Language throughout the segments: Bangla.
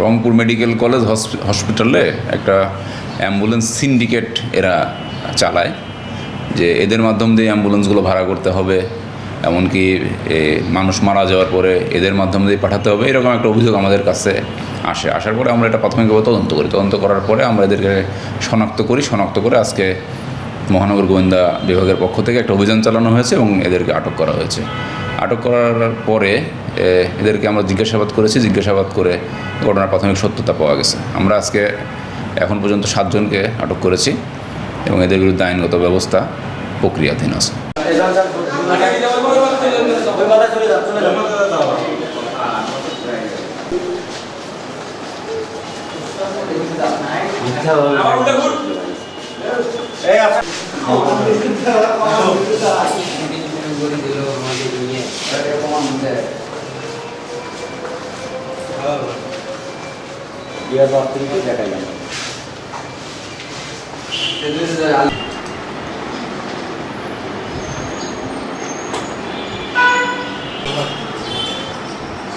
রংপুর মেডিকেল কলেজ হসপিটালে একটা অ্যাম্বুলেন্স সিন্ডিকেট এরা চালায়, যে এদের মাধ্যম দিয়ে অ্যাম্বুলেন্সগুলো ভাড়া করতে হবে, এমনকি মানুষ মারা যাওয়ার পরে এদের মাধ্যম দিয়ে পাঠাতে হবে, এরকম একটা অভিযোগ আমাদের কাছে আসার পরে আমরা এটা প্রাথমিকভাবে তদন্ত করার পরে আমরা এদেরকে শনাক্ত করে আজকে মহানগর গোয়েন্দা বিভাগের পক্ষ থেকে একটা অভিযান চালানো হয়েছে এবং এদেরকে আটক করা হয়েছে। আটক করার পরে এদেরকে আমরা জিজ্ঞাসাবাদ করে ঘটনার প্রাথমিক সত্যতা পাওয়া গেছে। আমরা আজকে এখন পর্যন্ত 7 জনকে আটক করেছি এবং এদের বিরুদ্ধে আইনগত ব্যবস্থা প্রক্রিয়াধীন আছে।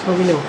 ছবি নেব।